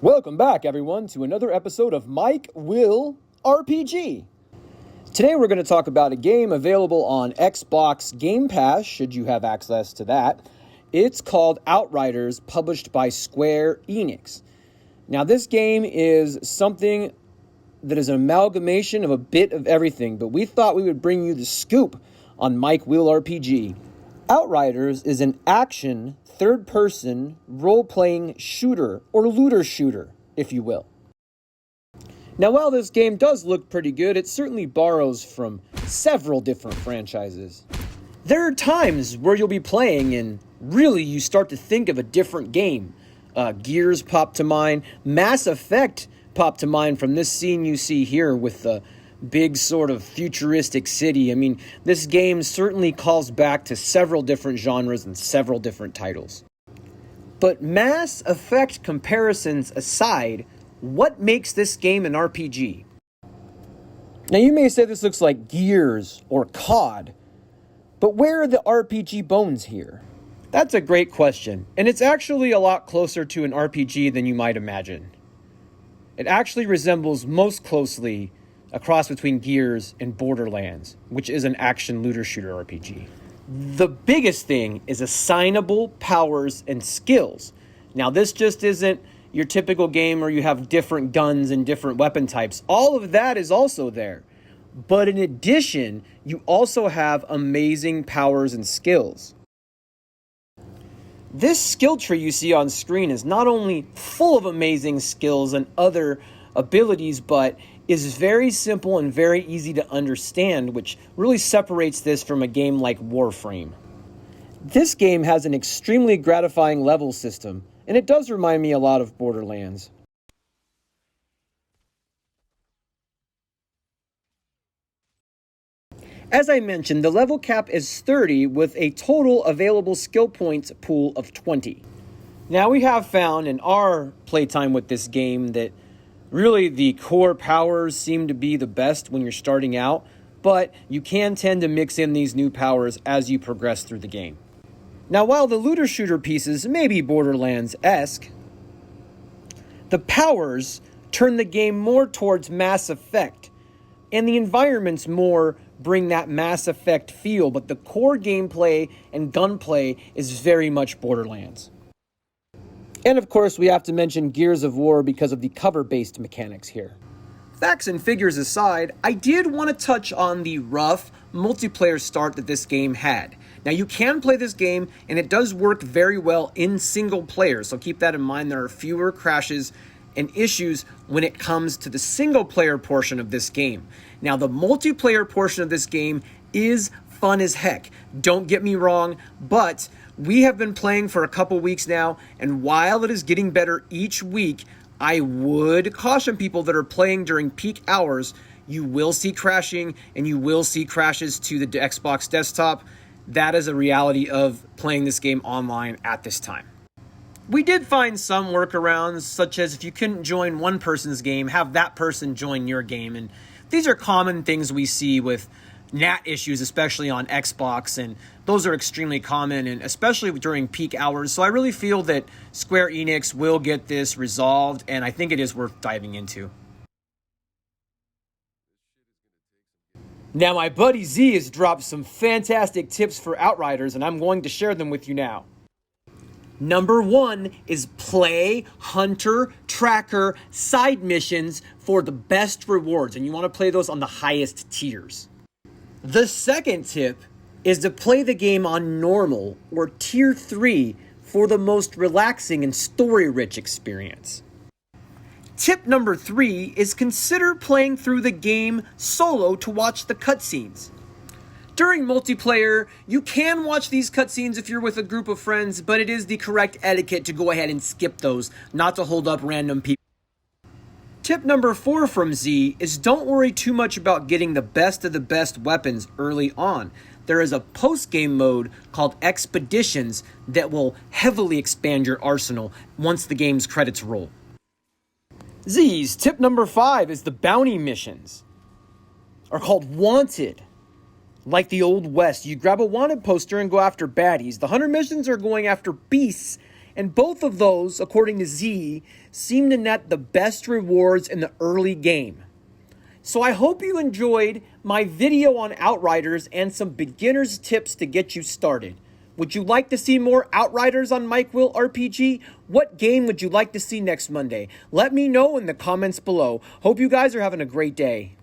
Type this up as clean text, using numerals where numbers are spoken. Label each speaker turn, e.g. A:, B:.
A: Welcome back, everyone, to another episode of Mike Will RPG. Today we're going to talk about a game available on Xbox Game Pass, should you have access to that. It's called Outriders, published by Square Enix. Now, this game is something that is an amalgamation of a bit of everything, but we thought we would bring you the scoop on Mike Will RPG. Outriders is an action, third-person, role-playing shooter, or looter shooter, if you will. Now, while this game does look pretty good, it certainly borrows from several different franchises. There are times where you'll be playing and really you start to think of a different game. Gears pop to mind, Mass Effect pop to mind from this scene you see here with the big sort of futuristic city. I mean, this game certainly calls back to several different genres and several different titles. But Mass Effect comparisons aside, what makes this game an RPG? Now, you may say this looks like Gears or COD, but where are the RPG bones here? That's a great question, and it's actually a lot closer to an RPG than you might imagine. It actually resembles most closely a cross between Gears and Borderlands, which is an action looter shooter RPG. The biggest thing is assignable powers and skills. Now, this just isn't your typical game where you have different guns and different weapon types. All of that is also there. But in addition, you also have amazing powers and skills. This skill tree you see on screen is not only full of amazing skills and other abilities, but is very simple and very easy to understand, which really separates this from a game like Warframe. This game has an extremely gratifying level system, and it does remind me a lot of Borderlands. As I mentioned, the level cap is 30 with a total available skill points pool of 20. Now, we have found in our playtime with this game that really the core powers seem to be the best when you're starting out, but you can tend to mix in these new powers as you progress through the game. Now, while the looter shooter pieces may be Borderlands-esque, the powers turn the game more towards Mass Effect, and the environments more bring that Mass Effect feel, but the core gameplay and gunplay is very much Borderlands. And of course, we have to mention Gears of War because of the cover-based mechanics here. Facts and figures aside, I did want to touch on the rough multiplayer start that this game had. Now, you can play this game, and it does work very well in single player, so keep that in mind. There are fewer crashes and issues when it comes to the single player portion of this game. Now, the multiplayer portion of this game is fun as heck. Don't get me wrong, but we have been playing for a couple weeks now, and while it is getting better each week, I would caution people that are playing during peak hours, you will see crashing, and you will see crashes to the Xbox desktop. That is a reality of playing this game online at this time. We did find some workarounds, such as if you couldn't join one person's game, have that person join your game, and these are common things we see with NAT issues, especially on Xbox, and those are extremely common, and especially during peak hours. So I really feel that Square Enix will get this resolved, and I think it is worth diving into. Now, my buddy Z has dropped some fantastic tips for Outriders, and I'm going to share them with you now. Number 1 is play Hunter Tracker side missions for the best rewards, and you want to play those on the highest tiers. The second tip is to play the game on normal or tier 3 for the most relaxing and story-rich experience. Tip number 3 is consider playing through the game solo to watch the cutscenes. During multiplayer, you can watch these cutscenes if you're with a group of friends, but it is the correct etiquette to go ahead and skip those, not to hold up random people. Tip number 4 from Z is don't worry too much about getting the best of the best weapons early on. There is a post-game mode called Expeditions that will heavily expand your arsenal once the game's credits roll. Z's tip number 5 is the bounty missions are called Wanted. Like the Old West, you grab a wanted poster and go after baddies. The hunter missions are going after beasts, And both of those, according to Z, seem to net the best rewards in the early game. So I hope you enjoyed my video on Outriders and some beginner's tips to get you started. Would you like to see more Outriders on Mike Will RPG? What game would you like to see next Monday? Let me know in the comments below. Hope you guys are having a great day.